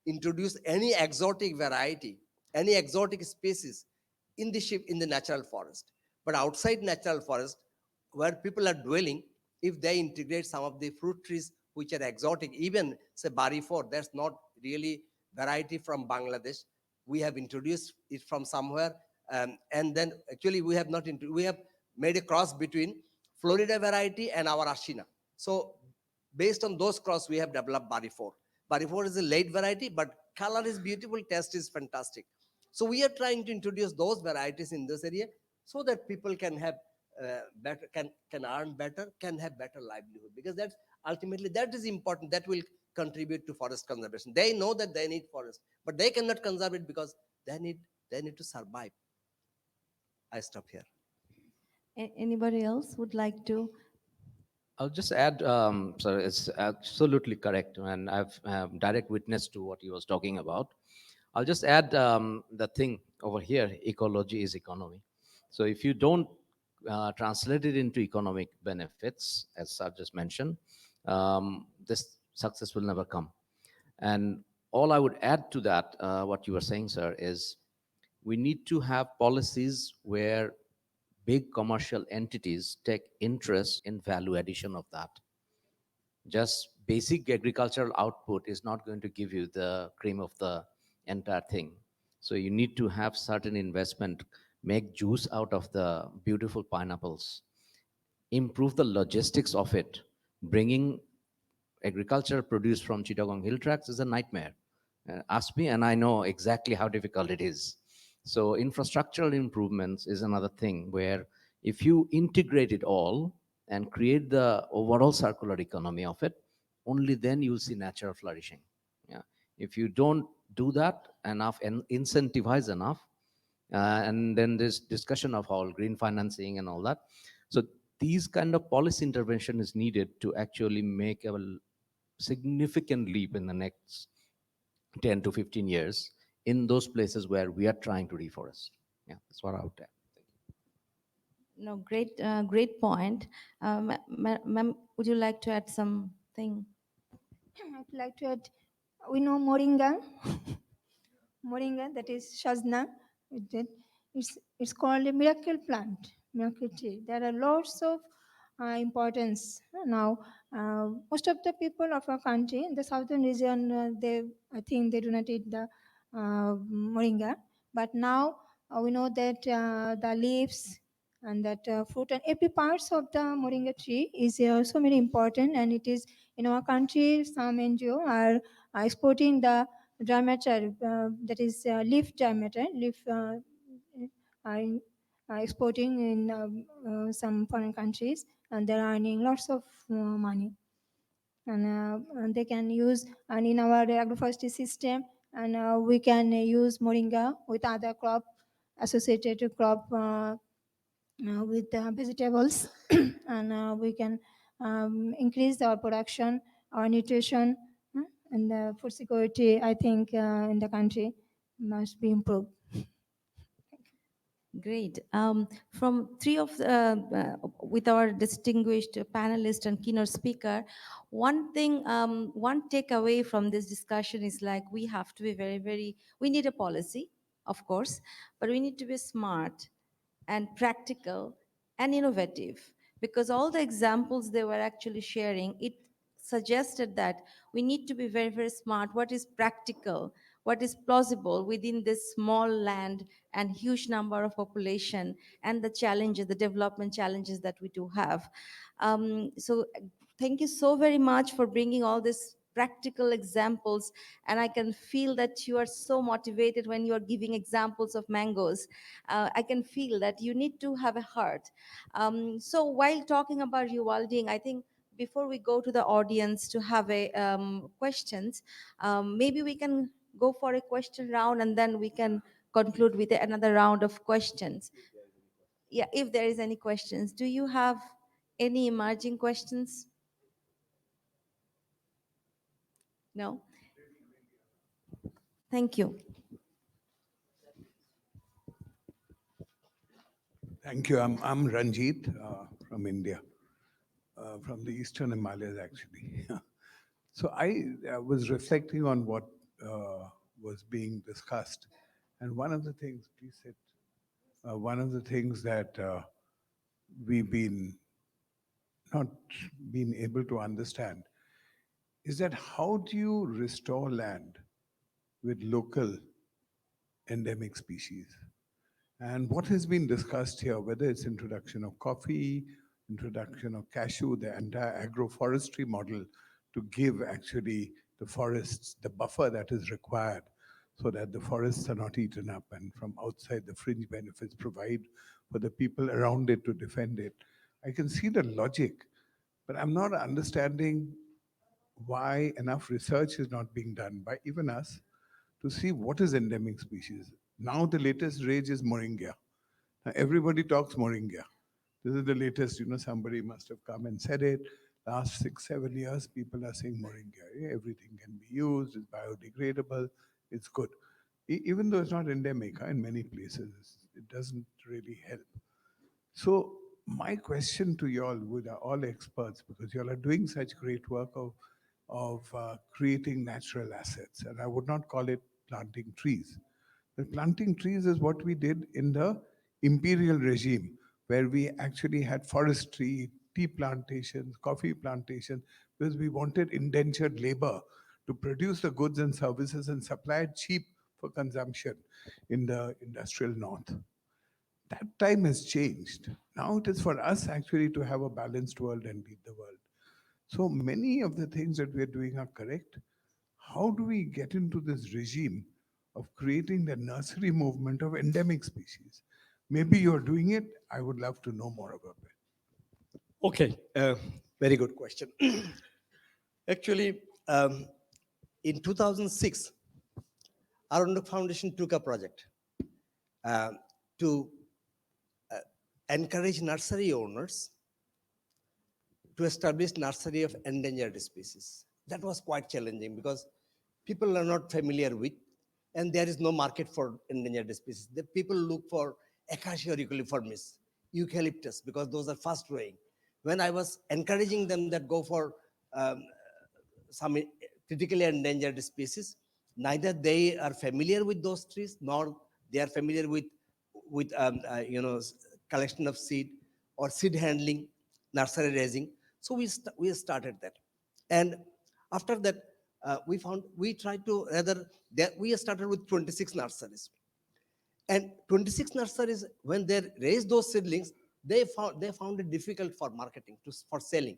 introduce any exotic variety, any exotic species in the natural forest. But outside natural forest, where people are dwelling, if they integrate some of the fruit trees which are exotic, even say Bari 4, that's not really variety from Bangladesh. We have introduced it from somewhere, and then actually we have not. We have made a cross between Florida variety and our Ashina. So based on those cross, we have developed Bari 4. Bari 4 is a late variety, but color is beautiful, taste is fantastic. So we are trying to introduce those varieties in this area so that people can have better, can earn better, can have better livelihood, because that's ultimately that is important. That will contribute to forest conservation. They know that they need forest, but they cannot conserve it because they need to survive. I stop here. Anybody else would like to? I'll just add, so it's absolutely correct, and I've direct witness to what he was talking about. I'll just add the thing over here: ecology is economy. So if you don't translate it into economic benefits, as Sir just mentioned, this success will never come. And all I would add to that, what you were saying, sir, is we need to have policies where big commercial entities take interest in value addition of that. Just basic agricultural output is not going to give you the cream of the entire thing. So you need to have certain investment, make juice out of the beautiful pineapples, improve the logistics of it. Bringing agriculture produce from Chittagong Hill Tracts is a nightmare. Ask me, and I know exactly how difficult it is. So infrastructural improvements is another thing where if you integrate it all and create the overall circular economy of it, only then you'll see natural flourishing. Yeah. If you don't do that enough and incentivize enough, and then this discussion of all green financing and all that. So these kind of policy intervention is needed to actually make a significant leap in the next 10 to 15 years in those places where we are trying to reforest. Yeah, that's what I would add. No, great point. Ma'am, would you like to add something? I'd like to add, we know moringa, moringa, that is shazna. It's called a miracle plant, miracle tree. There are lots of importance now. Most of the people of our country, in the southern region, I think they do not eat the moringa. But now we know that the leaves and that fruit and every parts of the moringa tree is so very important, and it is in our country. Some NGO are exporting the dry matter, that is leaf dry matter, leaf are exporting in some foreign countries, and they're earning lots of money. And they can use, and in our agroforestry system, and we can use moringa with other crop, associated crop, with vegetables, and we can increase our production, our nutrition, and the food security, I think, in the country must be improved. Great. From three of with our distinguished panelist and keynote speaker, one thing, one takeaway from this discussion is like we have to be very, we need a policy, of course, but we need to be smart and practical and innovative, because all the examples they were actually sharing, it suggested that we need to be very smart. What is practical, what is plausible within this small land and huge number of population, and the challenges, the development challenges that we do have. So thank you so very much for bringing all these practical examples, and I can feel that you are so motivated when you are giving examples of mangoes. I can feel that you need to have a heart. So while talking about rewilding, I think before we go to the audience to have a questions, maybe we can go for a question round, and then we can conclude with another round of questions. Yeah, if there is any questions. Do you have any emerging questions? No? Thank you. Thank you. I'm Ranjit from India, from the Eastern Himalayas, actually. So I was reflecting on what was being discussed. And one of the things, please sit, one of the things that we've been not been able to understand is that how do you restore land with local endemic species? And what has been discussed here, whether it's introduction of coffee, introduction of cashew, the entire agroforestry model to give actually the forests the buffer that is required so that the forests are not eaten up, and from outside the fringe benefits provide for the people around it to defend it. I can see the logic, but I'm not understanding why enough research is not being done by even us to see what is endemic species. Now the latest rage is moringa. Now everybody talks moringa. This is the latest, somebody must have come and said it. Last 6, 7 years, people are saying moringa. Everything can be used, it's biodegradable, it's good. Even though it's not endemic in many places, it doesn't really help. So my question to y'all, with all experts, because y'all are doing such great work of creating natural assets, and I would not call it planting trees. The planting trees is what we did in the imperial regime, where we actually had forestry, tea plantations, coffee plantations, because we wanted indentured labor to produce the goods and services and supply it cheap for consumption in the industrial north. That time has changed. Now it is for us actually to have a balanced world and lead the world. So many of the things that we are doing are correct. How do we get into this regime of creating the nursery movement of endemic species? Maybe you're doing it. I would love to know more about it. Okay, very good question. Actually, in 2006, Arannayk Foundation took a project to encourage nursery owners to establish nursery of endangered species. That was quite challenging because people are not familiar with, and there is no market for endangered species. The people look for Acacia auriculiformis, eucalyptus, because those are fast growing. When I was encouraging them that go for some critically endangered species. Neither they are familiar with those trees, nor they are familiar with collection of seed or seed handling, nursery raising. So we started that, and after that we tried to rather that we started with 26 nurseries, and 26 nurseries, when they raised those seedlings, they found it difficult for marketing for selling.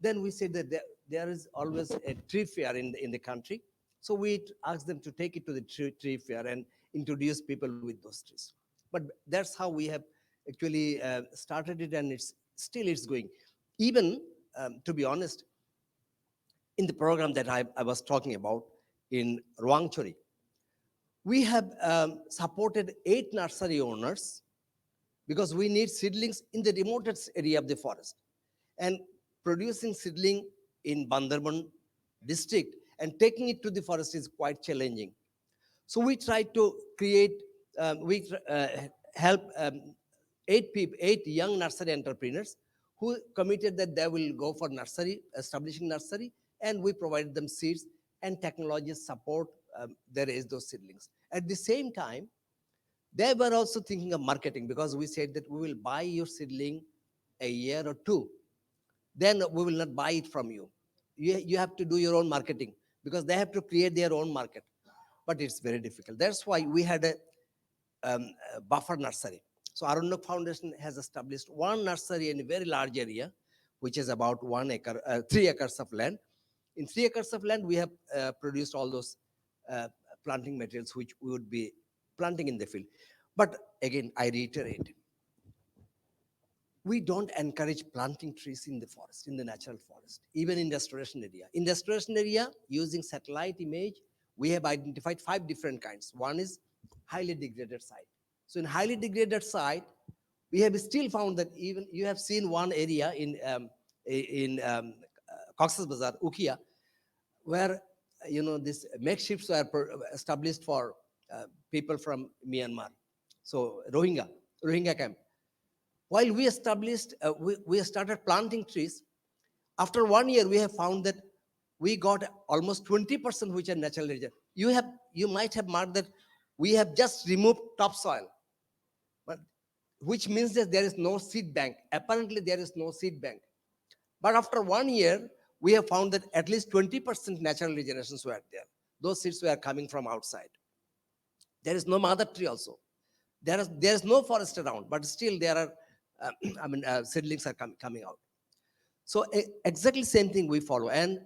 Then we said that there is always a tree fair in the country. So we asked them to take it to the tree fair and introduce people with those trees. But that's how we have actually started it, and it's going. Even to be honest, in the program that I was talking about in Ruangchori, we have supported 8 nursery owners because we need seedlings in the remotest area of the forest. And producing seedling in Bandarban district and taking it to the forest is quite challenging. So we try to create, help 8 young nursery entrepreneurs who committed that they will go for nursery, establishing nursery, and we provided them seeds and technology support. They raise those seedlings. At the same time, they were also thinking of marketing, because we said that we will buy your seedling a year or two, then we will not buy it from you. You have to do your own marketing, because they have to create their own market. But it's very difficult. That's why we had a buffer nursery. So Arannayk Foundation has established one nursery in a very large area, which is about 3 acres of land. In 3 acres of land, we have produced all those uh, planting materials which we would be planting in the field. But again, I reiterate, we don't encourage planting trees in the forest, in the natural forest, even in restoration area. In restoration area, using satellite image, we have identified 5 different kinds. One is highly degraded site. So in highly degraded site, we have still found that even you have seen one area in Cox's Bazar, Ukia, where these makeshifts were established for people from Myanmar. So Rohingya camp. While we started planting trees, after 1 year, we have found that we got almost 20% which are natural regeneration. You might have marked that we have just removed topsoil, but which means that there is no seed bank. Apparently, there is no seed bank. But after 1 year, we have found that at least 20% natural regenerations were there. Those seeds were coming from outside. There is no mother tree also. There is no forest around, but still there are, seedlings are coming out. So exactly same thing we follow. And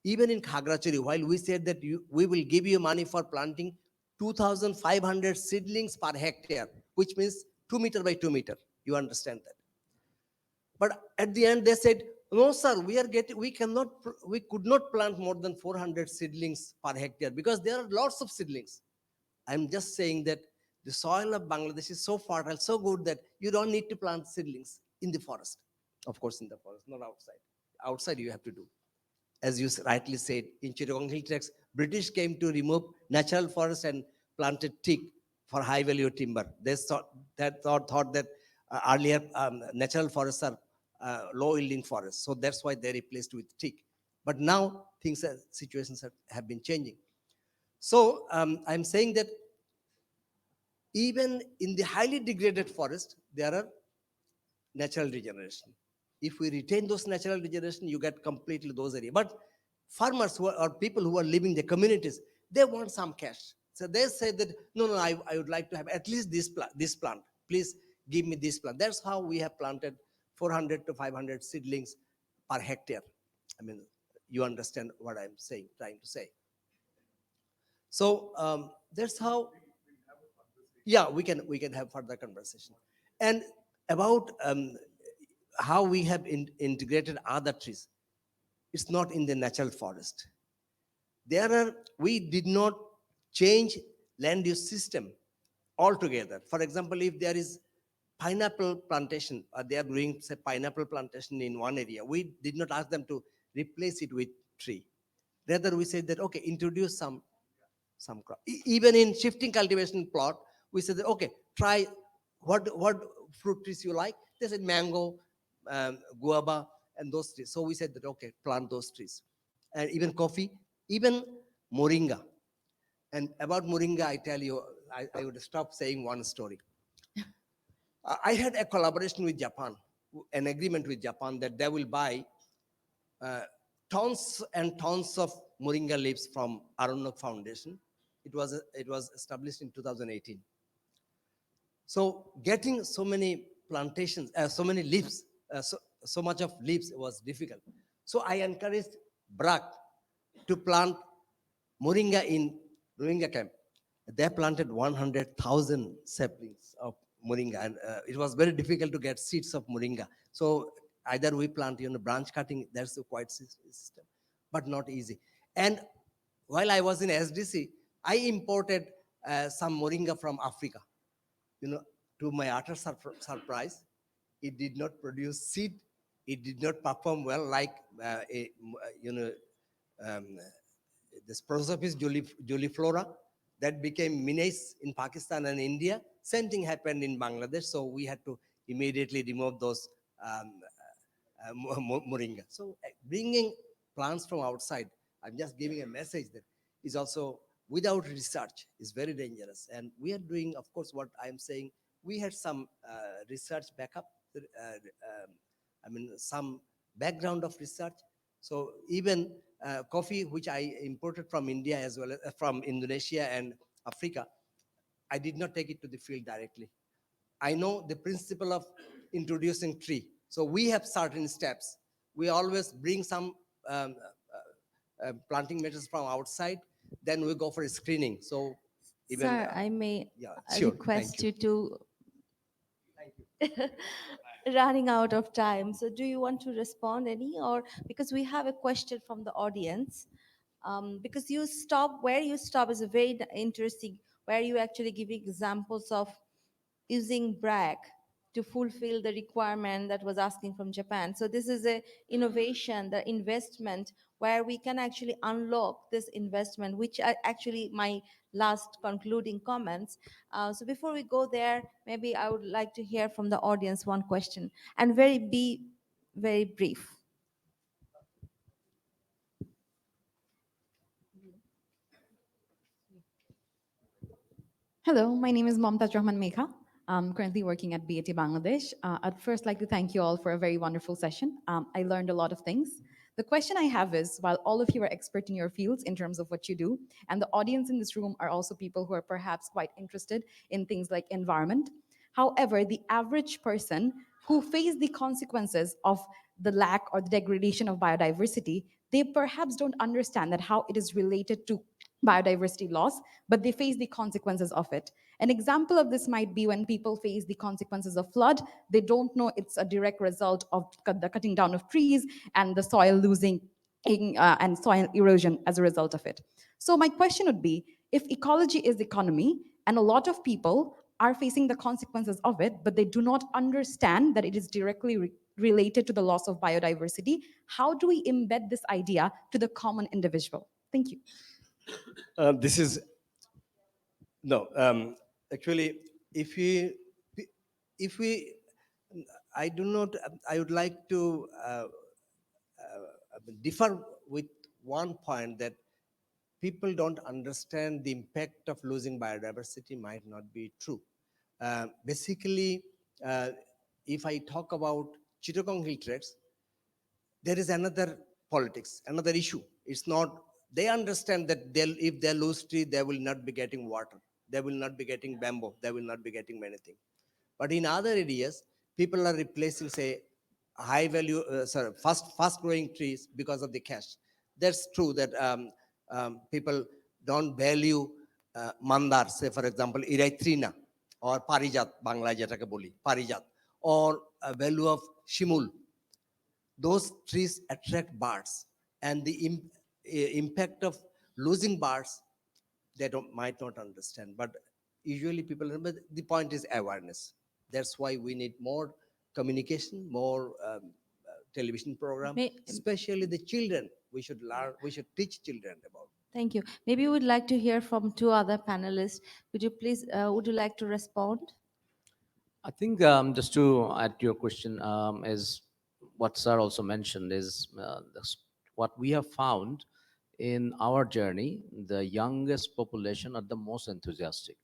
even in Khagrachari, while we said that we will give you money for planting 2,500 seedlings per hectare, which means 2 meter by 2 meter. You understand that? But at the end, they said, no, sir, we could not plant more than 400 seedlings per hectare because there are lots of seedlings. I'm just saying that the soil of Bangladesh is so fertile, so good that you don't need to plant seedlings in the forest. Of course, in the forest, not outside. Outside, you have to do. As you rightly said, in Chittagong Hill Tracts, British came to remove natural forest and planted teak for high value timber. They thought that earlier natural forests are low yielding forests. So that's why they replaced with teak. But now situations have been changing. So I'm saying that even in the highly degraded forest, there are natural regeneration. If we retain those natural regeneration, you get completely those areas. But farmers or people who are living in the communities, they want some cash. So they say that, no, I would like to have at least this plant. Please give me this plant. That's how we have planted 400 to 500 seedlings per hectare. I mean, you understand what I'm trying to say. So that's how, yeah, we can have further conversation. And about how we have integrated other trees, it's not in the natural forest. We did not change land use system altogether. For example, if there is pineapple plantation, or they are doing say pineapple plantation in one area, we did not ask them to replace it with tree. Rather, we said that okay, introduce some crop. Even in shifting cultivation plot, we said that okay, try what fruit trees you like. They said mango, guava, and those trees. So we said that okay, plant those trees, and even coffee. even moringa. And about moringa, I tell you, I would stop saying one story. I had a collaboration with Japan, an agreement with Japan that they will buy uh, tons and tons of moringa leaves from Arannayk Foundation. It was established in 2018. So getting so many plantations, so many leaves, so much of leaves was difficult. So I encouraged Brak to plant moringa in Rohingya camp. They planted 100,000 saplings of moringa, and it was very difficult to get seeds of moringa. So either we plant, branch cutting. That's a quite system, but not easy. And while I was in SDC, I imported some moringa from Africa. You know, to my utter surprise, it did not produce seed. It did not perform well like you know um, this Prosopis juliflora that became menace in Pakistan and India. Same thing happened in Bangladesh, so we had to immediately remove those moringa. So bringing plants from outside, I'm just giving a message that is also without research is very dangerous. And we are doing, of course, what I'm saying. We had some research backup. Some background of research. So even coffee, which I imported from India as well as from Indonesia and Africa, I did not take it to the field directly. I know the principle of introducing tree. So we have certain steps. We always bring some planting methods from outside. Then we go for screening. So even Sir, I may yeah, sure. Thank request you. you to running out of time. So do you want to respond any, or because we have a question from the audience? Because you stop where you stop is a very interesting, where you actually give examples of using brag to fulfill the requirement that was asking from Japan. So this is a innovation, the investment where we can actually unlock this investment, which are actually my last concluding comments. So before we go there, maybe I would like to hear from the audience one question, and be very brief. Hello, my name is Momtaj Rahman Mekha. I'm currently working at BAT Bangladesh. I'd first like to thank you all for a very wonderful session. I learned a lot of things. The question I have is, while all of you are expert in your fields in terms of what you do, and the audience in this room are also people who are perhaps quite interested in things like environment, however, the average person who face the consequences of the lack or the degradation of biodiversity, they perhaps don't understand that how it is related to biodiversity loss, but they face the consequences of it. An example of this might be when people face the consequences of flood, they don't know it's a direct result of the cutting down of trees and the soil losing and soil erosion as a result of it. So my question would be, if ecology is economy and a lot of people are facing the consequences of it, but they do not understand that it is directly related to the loss of biodiversity, how do we embed this idea to the common individual? Thank you. This is no. Actually, if we, if we, I do not. I would like to differ with one point that people don't understand the impact of losing biodiversity might not be true. Basically, uh, if I talk about Chittagong hill trades, there is another politics, another issue. It's not, they understand that if they lose tree, they will not be getting water. They will not be getting bamboo. They will not be getting many things. But in other areas, people are replacing, say, high value, fast growing trees because of the cash. That's true that people don't value mandar, say for example, Erythrina or Parijat, Bangla jetake boli, Parijat, or value of Shimul. Those trees attract birds, and the impact of losing birds they might not understand, but usually people remember. The point is awareness. That's why we need more communication, more television program, May, especially the children. We should learn, we should teach children about. Thank you. Maybe we would like to hear from two other panelists. Would you please, would you like to respond? I think just to add to your question, is what Sir also mentioned is what we have found in our journey, the youngest population are the most enthusiastic.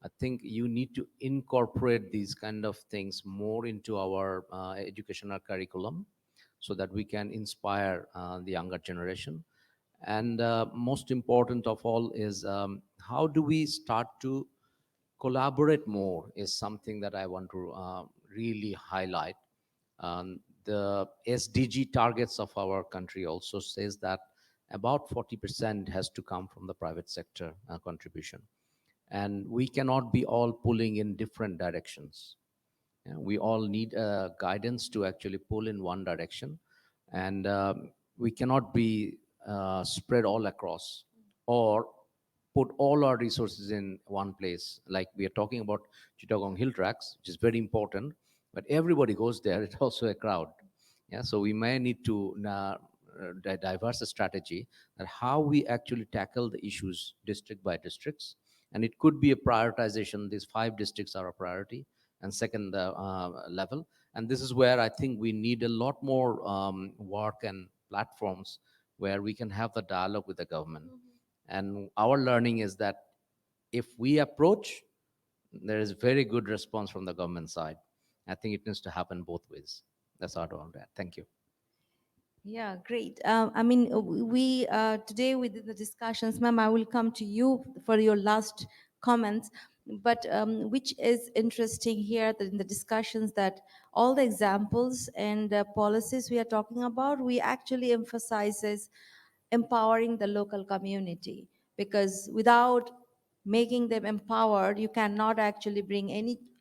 I think you need to incorporate these kind of things more into our educational curriculum so that we can inspire the younger generation. And most important of all is how do we start to collaborate more is something that I want to really highlight. The SDG targets of our country also says that about 40% has to come from the private sector contribution. And we cannot be all pulling in different directions. We all need guidance to actually pull in one direction. And we cannot be spread all across or put all our resources in one place. Like we are talking about Chittagong Hill Tracks, which is very important, but everybody goes there. It's also a crowd. Yeah, so we may need to diverse a strategy that how we actually tackle the issues district by districts, and it could be a prioritization. These 5 districts are a priority, and second level. And this is where I think we need a lot more work and platforms where we can have the dialogue with the government. And our learning is that if we approach, there is very good response from the government side. I think it needs to happen both ways. That's all on that. Thank you. Yeah, great. I mean, we today within the discussions, ma'am, I will come to you for your last comments. But which is interesting here that in the discussions that all the examples and policies we are talking about, we actually emphasizes empowering the local community, because without making them empowered, you cannot actually bring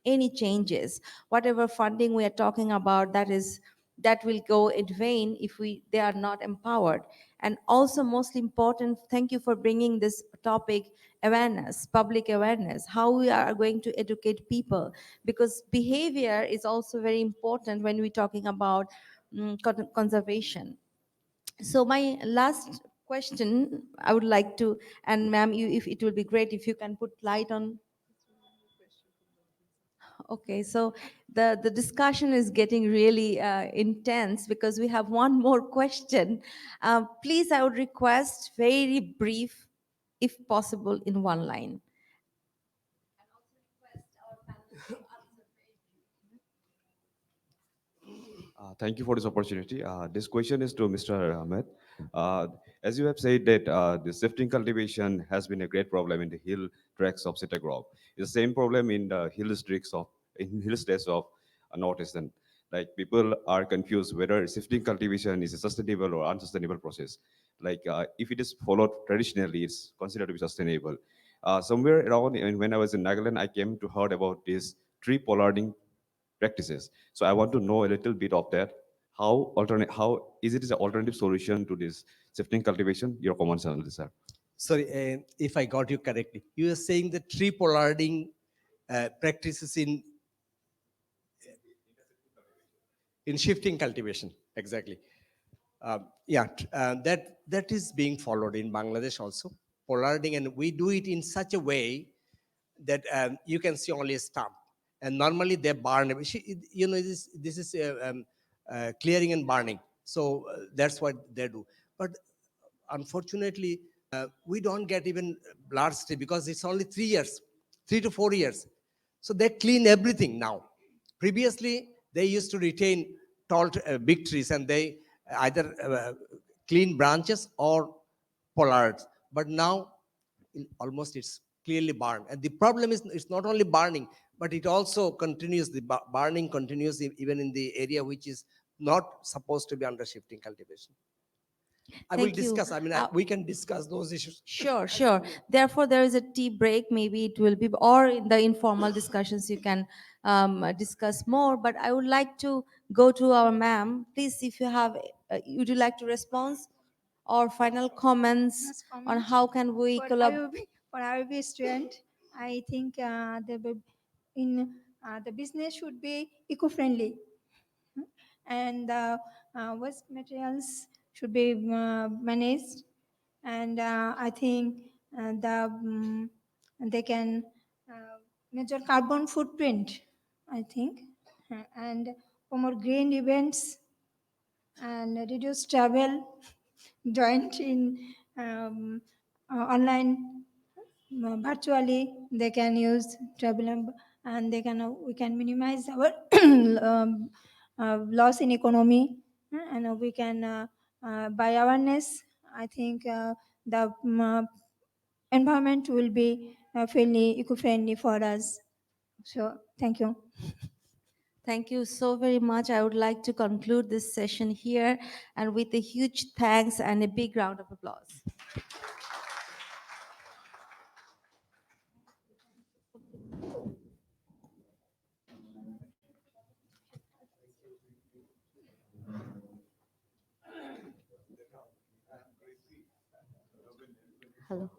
any changes. Whatever funding we are talking about, that will go in vain if they are not empowered. And also, most important, thank you for bringing this topic, awareness, public awareness, how we are going to educate people, because behavior is also very important when we're talking about conservation. So my last question I would like to, and ma'am, you, if it will be great if you can put light on. Okay, so the discussion is getting really intense because we have one more question. Please, I would request very brief, if possible, in one line. Thank you for this opportunity. This question is to Mr. Ahmed. As you have said that the shifting cultivation has been a great problem in the hill tracts of Chittagong. It's the same problem in the hill districts of in hill states of northeastern. Like people are confused whether shifting cultivation is a sustainable or unsustainable process. Like if it is followed traditionally, it's considered to be sustainable. Somewhere around when I was in Nagaland, I came to heard about this tree pollarding practices. So I want to know a little bit of that. How is it is an alternative solution to this shifting cultivation? Your comments on this, sir. Sorry, if I got you correctly, you are saying the tree pollarding practices in shifting cultivation. Exactly. That is being followed in Bangladesh also. Pollarding, and we do it in such a way that you can see only a stump. And normally they burn. This is clearing and burning. So that's what they do. But unfortunately, we don't get even large tree because it's only 3 years, 3 to 4 years. So they clean everything now. Previously, they used to retain tall, big trees, and they either clean branches or pollards. But now, almost it's clearly burned. And the problem is it's not only burning, but it also continues. The burning continues even in the area which is not supposed to be under shifting cultivation. I will Thank you. discuss. I mean, we can discuss those issues. Sure, sure. Therefore, there is a tea break. Maybe it will be, or in the informal discussions, you can discuss more. But I would like to go to our ma'am. Please, if you have, would you like to respond or final comments Last on comment. how can we For collaborate? IOB student, I think the business should be eco-friendly, and waste materials should be managed, and I think they can measure carbon footprint, I think, and promote green events and reduce travel joint in um, online, virtually they can use travel, and they can we can minimize our loss in economy, and we can by awareness, I think the environment will be fairly eco-friendly for us. So thank you. Thank you so very much. I would like to conclude this session here and with a huge thanks and a big round of applause. Hello.